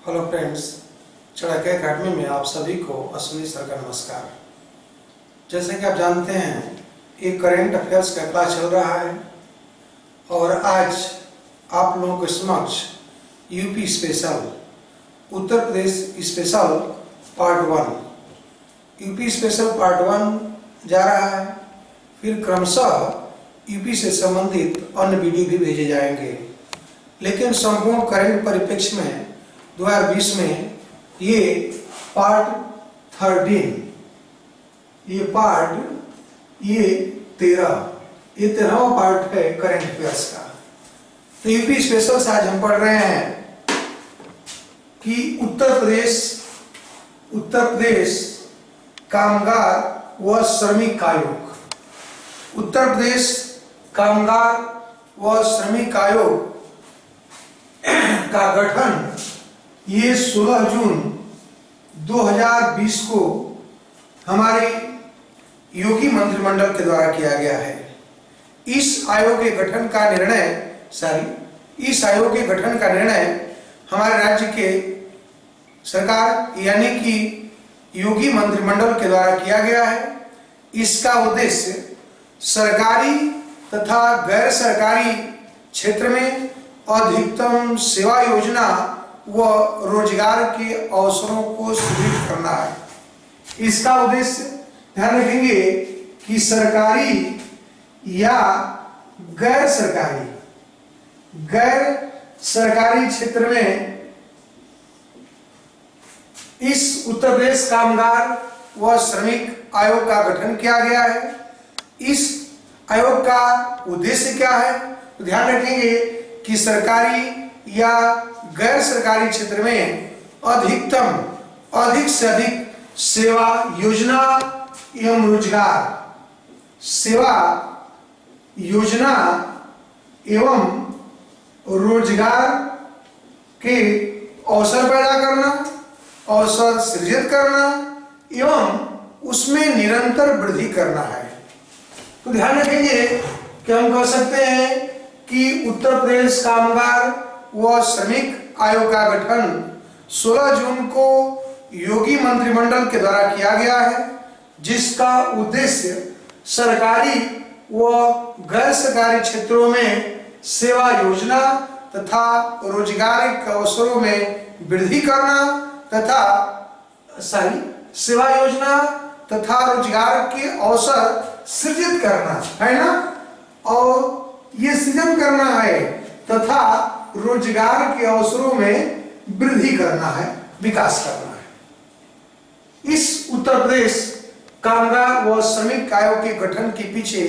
Hello friends, चढ़ाके academy में आप सभी को अश्विनी सर का नमस्कार। जैसे कि आप जानते हैं, एक करेंट अफेयर्स का क्लास चल रहा है और आज आप लोगों के समक्ष UP special, Uttar Pradesh special part 1, UP special part 1 जा रहा है। फिर क्रमशः यूपी से संबंधित अन्य वीडियो भी भेजे जाएंगे, लेकिन संपूर्ण करेंट परिप्रेक्ष्य में 2020 में ये पार्ट 13, ये 13वां पार्ट है करेंट अफेयर्स का। तो यूपी स्पेशल से आज हम पढ़ रहे हैं कि उत्तर प्रदेश कामगार व श्रमिक आयोग, उत्तर प्रदेश कामगार व श्रमिक आयोग का गठन ये 16 जून 2020 को हमारे योगी मंत्रिमंडल के द्वारा किया गया है। इस आयोग के गठन का निर्णय हमारे राज्य के सरकार यानी कि योगी मंत्रिमंडल के द्वारा किया गया है। इसका उद्देश्य सरकारी तथा गैर सरकारी क्षेत्र में अधिकतम सेवा योजना व रोजगार के अवसरों को सुदृढ़ करना है। इसका उद्देश्य ध्यान रखेंगे कि सरकारी या गैर सरकारी क्षेत्र में इस उत्तर प्रदेश कामगार व श्रमिक आयोग का गठन किया गया है। इस आयोग का उद्देश्य क्या है, तो ध्यान रखेंगे कि सरकारी या गैर सरकारी क्षेत्र में अधिक से अधिक सेवा योजना एवं रोजगार के अवसर पैदा करना, अवसर सृजित करना एवं उसमें निरंतर वृद्धि करना है। तो ध्यान रखेंगे कि हम कह सकते हैं कि उत्तर प्रदेश कामगार व श्रमिक आयोग का गठन 16 जून को योगी मंत्रिमंडल के द्वारा किया गया है, जिसका उद्देश्य सरकारी व गैर सरकारी क्षेत्रों में सेवा योजना तथा रोजगार के अवसरों में वृद्धि करना सेवा योजना तथा रोजगार के अवसर सृजित करना है ना, और ये सृजन करना है तथा रोजगार के अवसरों में वृद्धि करना है, विकास करना है। इस उत्तर प्रदेश कामगार व श्रमिक आयोग के गठन के पीछे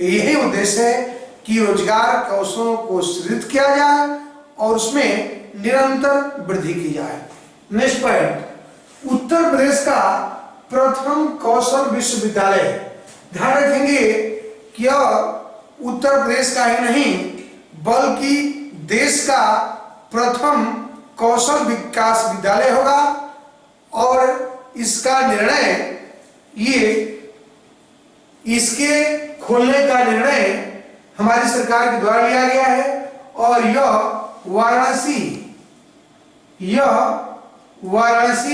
यही उद्देश्य है कि रोजगार के अवसरों को सृजित किया जाए और उसमें निरंतर वृद्धि की जाए। नेक्स्ट पॉइंट, उत्तर प्रदेश का प्रथम कौशल विश्वविद्यालय। ध्यान रखेंगे कि यह उत्तर प्रदेश का ही नहीं बल्कि देश का प्रथम कौशल विकास विद्यालय होगा और इसका निर्णय इसके खोलने का निर्णय हमारी सरकार के द्वारा लिया गया है और यह वाराणसी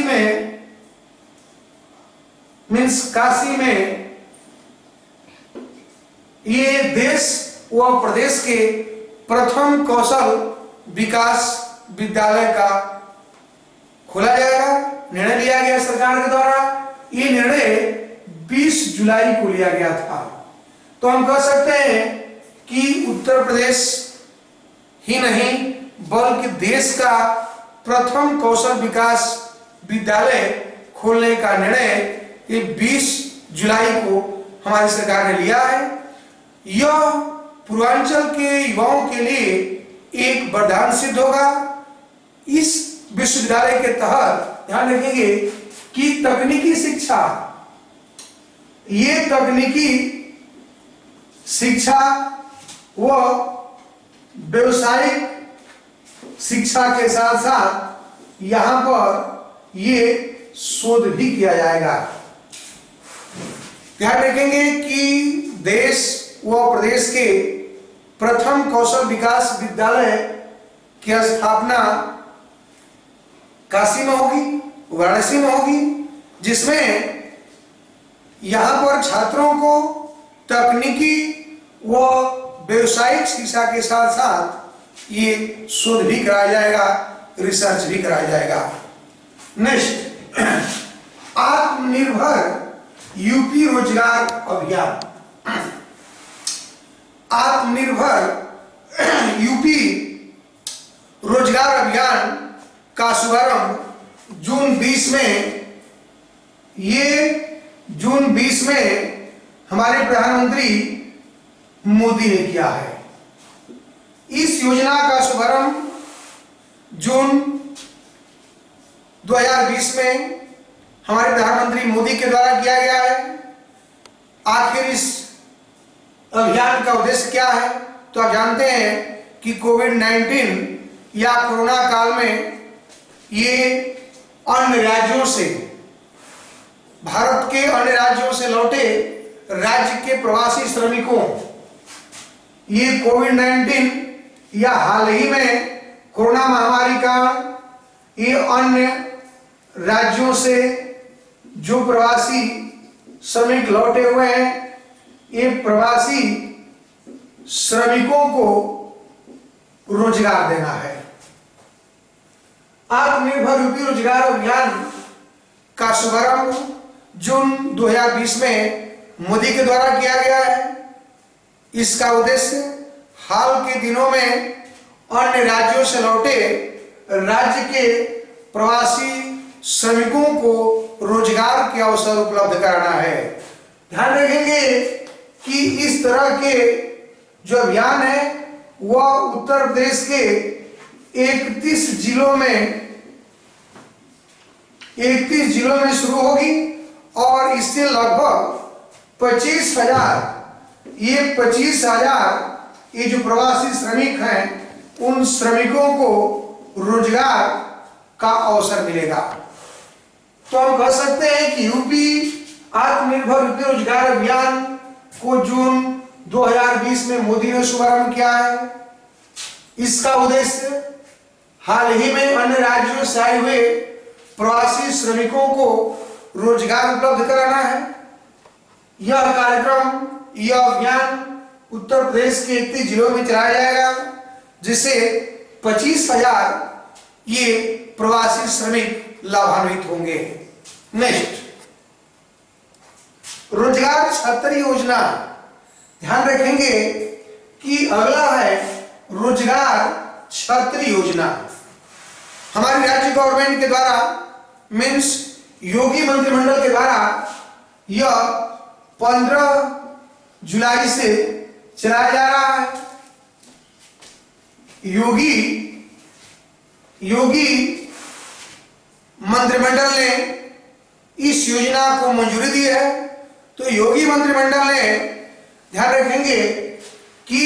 में काशी में ये देश व प्रदेश के प्रथम कौशल विकास विद्यालय का खोला जाएगा। निर्णय लिया गया सरकार के द्वारा। ये निर्णय 20 जुलाई को लिया गया था। तो हम कह सकते हैं कि उत्तर प्रदेश ही नहीं बल्कि देश का प्रथम कौशल विकास विद्यालय खोलने का निर्णय ये 20 जुलाई को हमारी सरकार ने लिया है। यह पूर्वांचल के युवाओं के लिए एक वरदान सिद्ध होगा। इस विश्वविद्यालय के तहत ध्यान रखेंगे कि तकनीकी शिक्षा व व्यवसायिक शिक्षा के साथ साथ यहाँ पर ये शोध भी किया जाएगा। ध्यान रखेंगे कि देश व प्रदेश के प्रथम कौशल विकास विद्यालय की स्थापना काशी में होगी, वाराणसी में होगी, जिसमें यहां पर छात्रों को तकनीकी व व्यवसायिक शिक्षा के साथ साथ ये शोध भी कराया जाएगा, रिसर्च भी कराया जाएगा। नेक्स्ट, आत्मनिर्भर यूपी रोजगार अभियान। आत्मनिर्भर यूपी रोजगार अभियान का शुभारंभ जून 20 में, ये जून 20 में हमारे प्रधानमंत्री मोदी ने किया है। इस योजना का शुभारंभ जून 2020 में हमारे प्रधानमंत्री मोदी के द्वारा किया गया है। आखिर इस अभियान का उद्देश्य क्या है? तो आप जानते हैं कि कोविड-19 या कोरोना काल में ये अन्य राज्यों से, भारत के अन्य राज्यों से लौटे राज्य के प्रवासी श्रमिकों, ये कोविड-19 या हाल ही में कोरोना महामारी का ये अन्य राज्यों से जो प्रवासी श्रमिक लौटे हुए हैं, ये प्रवासी श्रमिकों को रोजगार देना है। आत्मनिर्भर यूपी रोजगार अभियान का शुभारंभ जून 2020 में मोदी के द्वारा किया गया है। इसका उद्देश्य हाल के दिनों में अन्य राज्यों से लौटे राज्य के प्रवासी श्रमिकों को रोजगार के अवसर उपलब्ध कराना है। ध्यान रखेंगे कि इस तरह के जो अभियान है वह उत्तर प्रदेश के 31 जिलों में शुरू होगी और इससे लगभग 25,000 ये जो प्रवासी श्रमिक हैं उन श्रमिकों को रोजगार का अवसर मिलेगा। तो हम कह सकते हैं कि यूपी आत्मनिर्भर यूपी रोजगार अभियान को जून 2020 में मोदी ने शुभारंभ किया है। इसका उद्देश्य हाल ही में अन्य राज्यों से आए हुए प्रवासी श्रमिकों को रोजगार उपलब्ध कराना है। यह कार्यक्रम, यह अभियान उत्तर प्रदेश के 31 जिलों में चलाया जाएगा, जिससे 25,000 ये प्रवासी श्रमिक लाभान्वित होंगे। नेक्स्ट, रोजगार छतरी योजना। ध्यान रखेंगे कि अगला है रोजगार छतरी योजना। हमारी राज्य गवर्नमेंट के द्वारा मीन्स योगी मंत्रिमंडल के द्वारा यह 15 जुलाई से चलाया जा रहा है। योगी मंत्रिमंडल ने इस योजना को मंजूरी दी है। तो योगी मंत्रिमंडल ने, ध्यान रखेंगे कि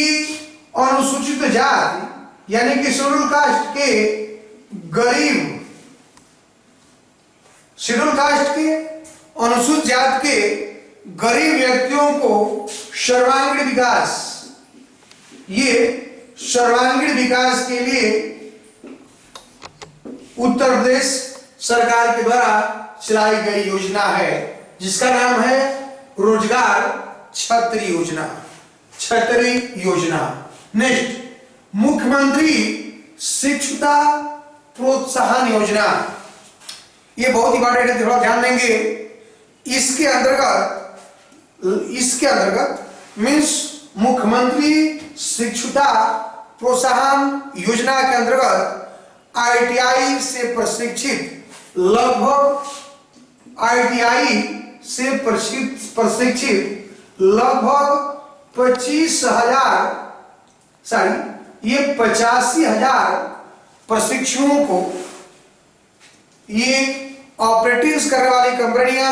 अनुसूचित जाति यानी कि शेड्यूल कास्ट के गरीब, शेड्यूल कास्ट के अनुसूचित जाति के गरीब व्यक्तियों को सर्वांगीण विकास, ये सर्वांगीण विकास के लिए उत्तर प्रदेश सरकार के द्वारा चलाई गई योजना है, जिसका नाम है रोजगार छतरी योजना। छतरी योजना। नेक्स्ट, मुख्यमंत्री शिक्षुता प्रोत्साहन योजना। ये बहुत इंपॉर्टेंट है, थोड़ा ध्यान देंगे। इसके अंतर्गत मीन्स मुख्यमंत्री शिक्षुता प्रोत्साहन योजना के अंतर्गत ITI से प्रशिक्षित लगभग 85,000 प्रशिक्षुओं को, ये ऑपरेटिव्स करने वाली कंपनियां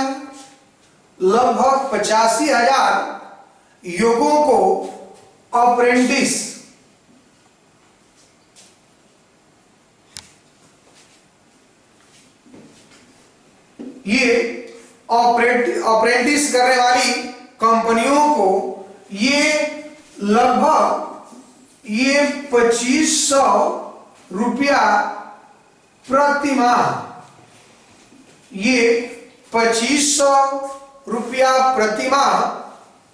लगभग 85,000 युवकों को अप्रेंटिस, ये अप्रेंटिस करने वाली कंपनियों को ये लगभग 2,500 रुपया प्रति माह ये 2500 रुपया प्रतिमाह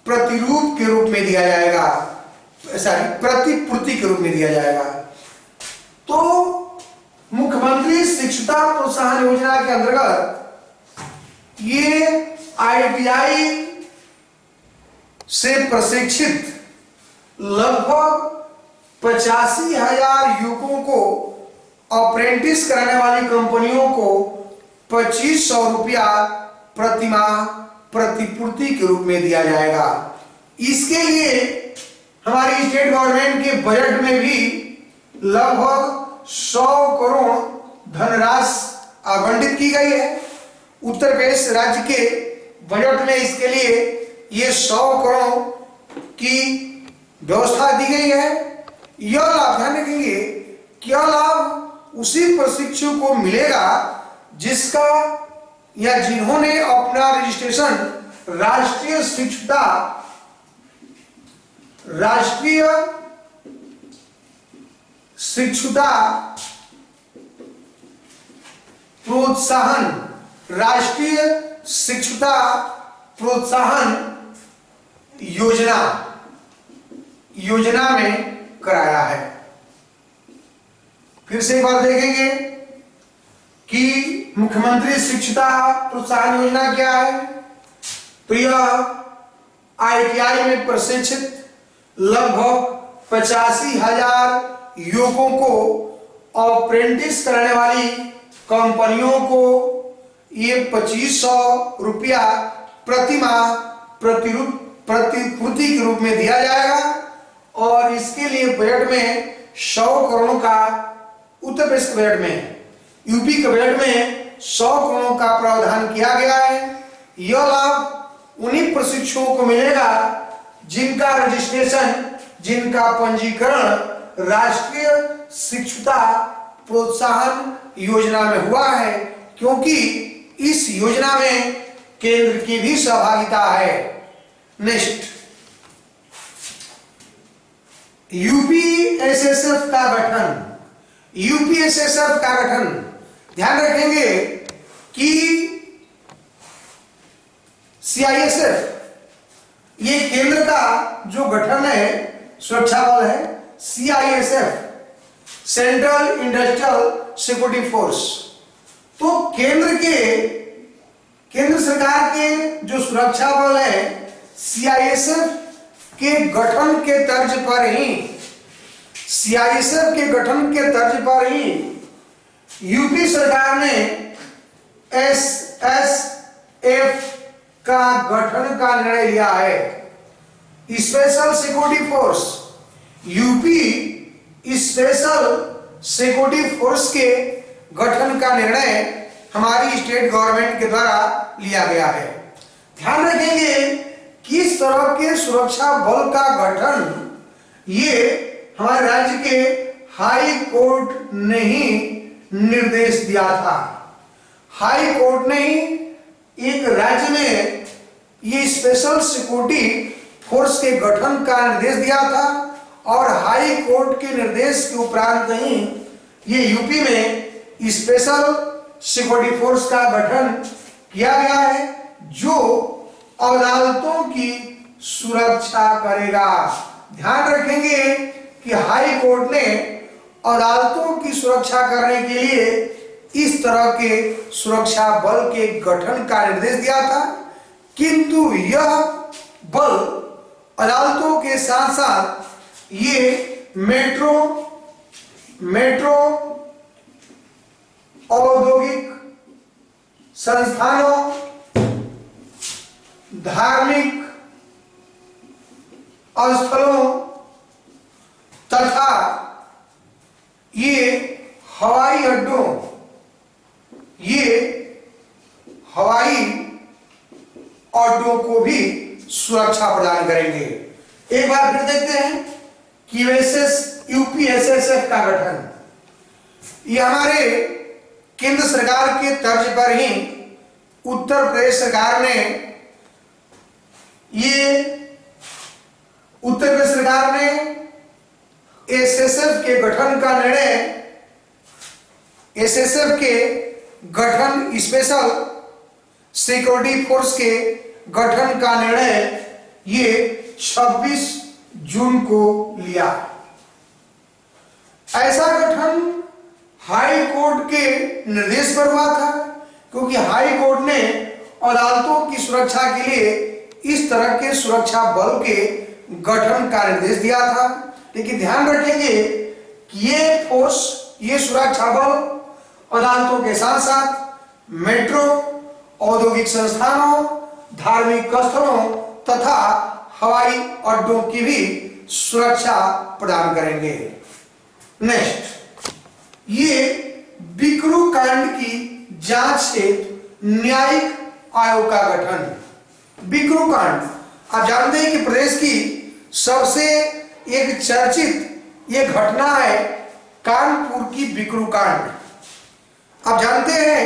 प्रतिरूप के रूप में दिया जाएगा, प्रतिपूर्ति के रूप में दिया जाएगा। तो मुख्यमंत्री शिक्षुता प्रोत्साहन योजना के अंतर्गत ये ITI से प्रशिक्षित लगभग 85,000 युवकों को अप्रेंटिस कराने वाली कंपनियों को 2500 रुपया प्रतिमाह प्रतिपूर्ति के रूप में दिया जाएगा। इसके लिए हमारी स्टेट गवर्नमेंट के बजट में भी लगभग 100 करोड़ धनराशि आवंटित की गई है। उत्तर प्रदेश राज्य के बजट में इसके लिए ये 100 करोड़ की व्यवस्था दी गई है। यह लाभ ध्यान रखेंगे, क्या लाभ उसी प्रशिक्षु को मिलेगा जिसका या जिन्होंने अपना रजिस्ट्रेशन राष्ट्रीय शिक्षुता प्रोत्साहन योजना में कराया है। फिर से एक बार देखेंगे कि मुख्यमंत्री शिक्षुता प्रोत्साहन योजना क्या है। तो यह ITI में प्रशिक्षित लगभग 85,000 युवकों को अप्रेंटिस कराने वाली कंपनियों को ये 2500 रुपया प्रतिमाह प्रतिपूर्ति के रूप में दिया जाएगा। और इसके लिए बजट में 100 करोड़ का, उत्तर प्रदेश के बजट में, यूपी के बजट में 100 करोड़ का प्रावधान किया गया है। यह लाभ उन्हीं प्रशिक्षुओं को मिलेगा जिनका रजिस्ट्रेशन, जिनका पंजीकरण राष्ट्रीय शिक्षुता प्रोत्साहन योजना में हुआ है, क्योंकि इस योजना में केंद्र की भी सहभागिता है। नेक्स्ट, UPSSF का गठन। UPSSF का गठन ध्यान रखेंगे कि CISF ये केंद्र का जो गठन है, सुरक्षा बल है। CISF central industrial security force. तो केंद्र सरकार के जो सुरक्षा बल है, CISF के गठन के तर्ज पर ही यूपी सरकार ने SSF का गठन का निर्णय लिया है। Special security force, UP special security force के गठन का निर्णय हमारी स्टेट गवर्नमेंट के द्वारा लिया गया है। ध्यान रखेंगे किस तरह के सुरक्षा बल का गठन ये हमारे राज्य के हाई कोर्ट ने ही निर्देश दिया था। हाई कोर्ट ने ही एक राज्य में ये स्पेशल सिक्योरिटी फोर्स के गठन का निर्देश दिया था और हाई कोर्ट के निर्देश के उपरांत ही ये यूपी में स्पेशल सिक्योरिटी फोर्स का गठन किया गया है, जो अदालतों की सुरक्षा करेगा। ध्यान रखेंगे कि हाई कोर्ट ने अदालतों की सुरक्षा करने के लिए इस तरह के सुरक्षा बल के गठन का निर्देश दिया था, किंतु यह बल अदालतों के साथ साथ ये मेट्रो औद्योगिक संस्थानों, धार्मिक स्थलों तथा ये हवाई अड्डों, को भी सुरक्षा प्रदान करेंगे। एक बार फिर देखते हैं कि UPSSF का गठन, ये हमारे केंद्र सरकार के तर्ज पर ही उत्तर प्रदेश सरकार ने SSF के गठन का निर्णय, SSF के गठन, स्पेशल सिक्योरिटी फोर्स के गठन का निर्णय ये 26 जून को लिया। ऐसा गठन हाई कोर्ट के निर्देश पर हुआ था, क्योंकि हाई कोर्ट ने अदालतों की सुरक्षा के लिए इस तरह के सुरक्षा बल के गठन का निर्देश दिया था। लेकिन ध्यान रखेंगे कि ये फोर्स, ये सुरक्षा बल अदालतों के साथ साथ मेट्रो, औद्योगिक संस्थानों, धार्मिक स्थलों तथा हवाई अड्डों की भी सुरक्षा प्रदान करेंगे। नेक्स्ट, ये बिकरू कांड की जांच हेतु न्यायिक आयोग का गठन। बिकरू कांड, आप जानते हैं कि प्रदेश की सबसे एक चर्चित ये घटना है कानपुर की बिकरू कांड। आप जानते हैं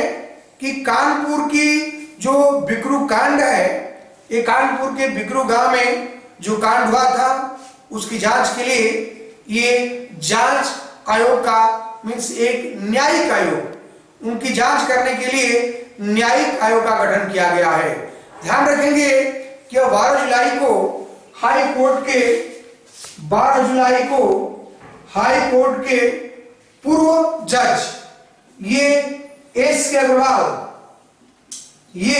कि कानपुर की जो बिकरू कांड है, ये कानपुर के बिकरू गांव में जो कांड हुआ था उसकी जांच के लिए ये जांच आयोग का मीन्स एक न्यायिक आयोग, उनकी जांच करने के लिए न्यायिक आयोग का गठन किया गया है। ध्यान रखेंगे कि 12 जुलाई को हाई कोर्ट के 12 जुलाई को हाई कोर्ट के पूर्व जज ये एस के अग्रवाल, ये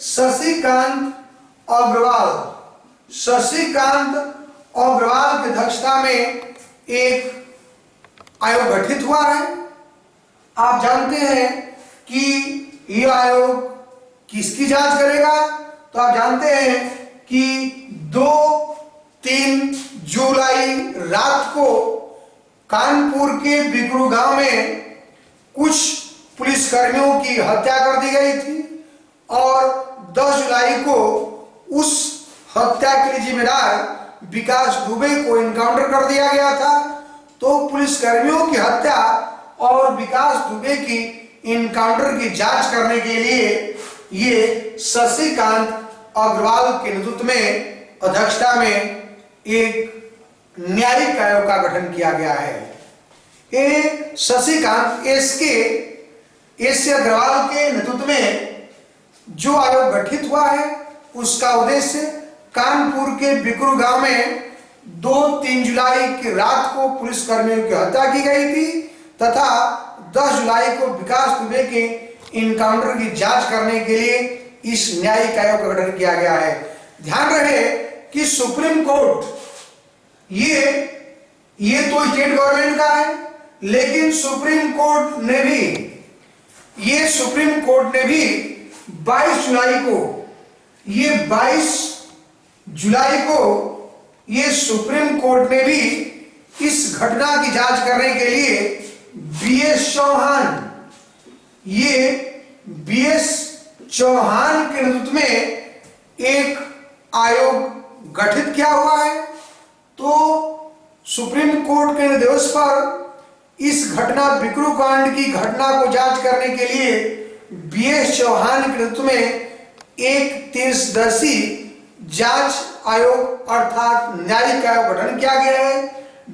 शशिकांत अग्रवाल की अध्यक्षता में एक आयोग गठित हुआ है। आप जानते हैं कि यह आयोग किसकी जांच करेगा, तो आप जानते हैं कि 2-3 जुलाई रात को कानपुर के बिकरू गांव में कुछ पुलिसकर्मियों की हत्या कर दी गई थी और 10 जुलाई को उस हत्या के लिए जिम्मेदार विकास दुबे को इनकाउंटर कर दिया गया था। तो पुलिसकर्मियों की हत्या और विकास दुबे की इनकाउंटर की जांच करने के लिए ये शशिकांत अग्रवाल के नेतृत्व में अध्यक्षता में एक न्यायिक आयोग का गठन किया गया है। ये शशिकांत एस अग्रवाल के नेतृत्व में जो आयोग गठित हुआ है उसका उद्देश्य कानपुर के बिकरू गांव में 2-3 जुलाई की रात को पुलिसकर्मियों की हत्या की गई थी तथा 10 जुलाई को विकास दुबे के इनकाउंटर की जांच करने के लिए इस न्यायिक आयोग का गठन किया गया है। ध्यान रहे कि सुप्रीम कोर्ट ये तो स्टेट गवर्नमेंट का है, लेकिन सुप्रीम कोर्ट ने भी 22 जुलाई को ये सुप्रीम कोर्ट ने भी इस घटना की जांच करने के लिए बीएस चौहान के नेतृत्व में एक आयोग गठित किया हुआ है। तो सुप्रीम कोर्ट के निर्देश पर इस घटना बिकरू कांड की घटना को जांच करने के लिए बीएस चौहान के नेतृत्व में एक 30 जांच आयोग अर्थात न्यायिक आयोग गठन किया गया है।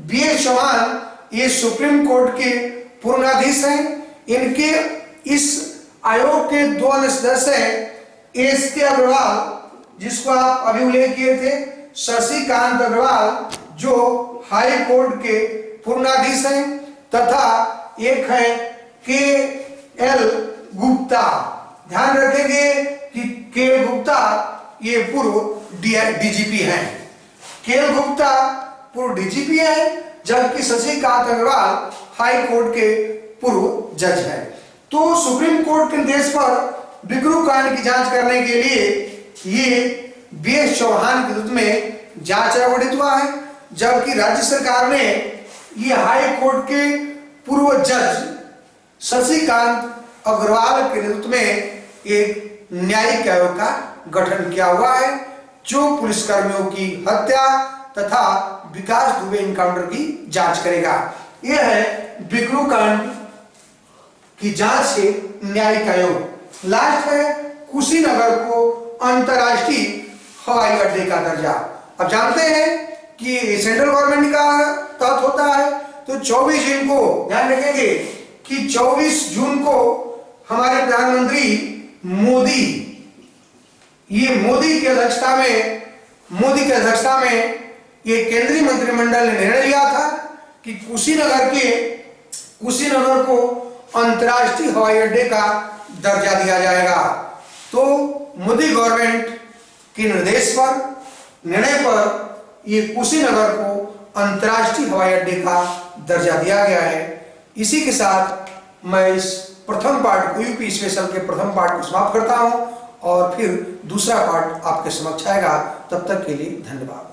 बीएस चौहान ये सुप्रीम कोर्ट के पूर्व न्यायाधीश हैं। इनके इस आयोग के 2 अन्य सदस्य हैं एस के अग्रवाल, जिसको आप अभी उल्लेख किए थे, शशिकांत अग्रवाल जो हाई कोर्ट के पूर्व न्यायाधीश हैं, तथा एक है के एल गुप्ता। ध्यान रखेंगे कि के एल गुप्ता ये पूर्व डीजीपी हैं। के एल गुप्ता पूर्व डीजीपी है, जबकि शशिकांत अग्रवाल हाई कोर्ट के पूर्व जज है। तो सुप्रीम कोर्ट के निर्देश पर बिकरू कांड की जांच करने के लिए ये बीएस चौहान के नेतृत्व में जांच आयोग गठित हुआ है, जबकि राज्य सरकार ने ये हाई कोर्ट के पूर्व जज शशिकांत अग्रवाल के नेतृत्व में एक न्यायिक आयोग का गठन किया हुआ है जो पुलिसकर्मियों की हत्या तथा विकास दुबे इनकाउंटर की जांच करेगा। यह है बिकरू कांड की जांच से न्यायिक आयोग। लास्ट है कुशीनगर को अंतरराष्ट्रीय हवाई अड्डे का दर्जा। अब जानते हैं कि सेंट्रल गवर्नमेंट का तहत होता है, तो 24 जून को ध्यान रखेंगे कि 24 जून को हमारे प्रधानमंत्री मोदी, ये मोदी की अध्यक्षता में ये केंद्रीय मंत्रिमंडल ने निर्णय लिया था कि कुशीनगर को अंतर्राष्ट्रीय हवाई अड्डे का दर्जा दिया जाएगा। तो मोदी गवर्नमेंट के निर्णय पर ये कुशीनगर को अंतर्राष्ट्रीय हवाई अड्डे का दर्जा दिया गया है। इसी के साथ मैं इस प्रथम पार्ट को, यूपी स्पेशल के प्रथम पार्ट को समाप्त करता हूं और फिर दूसरा पार्ट आपके समक्ष आएगा। तब तक के लिए धन्यवाद।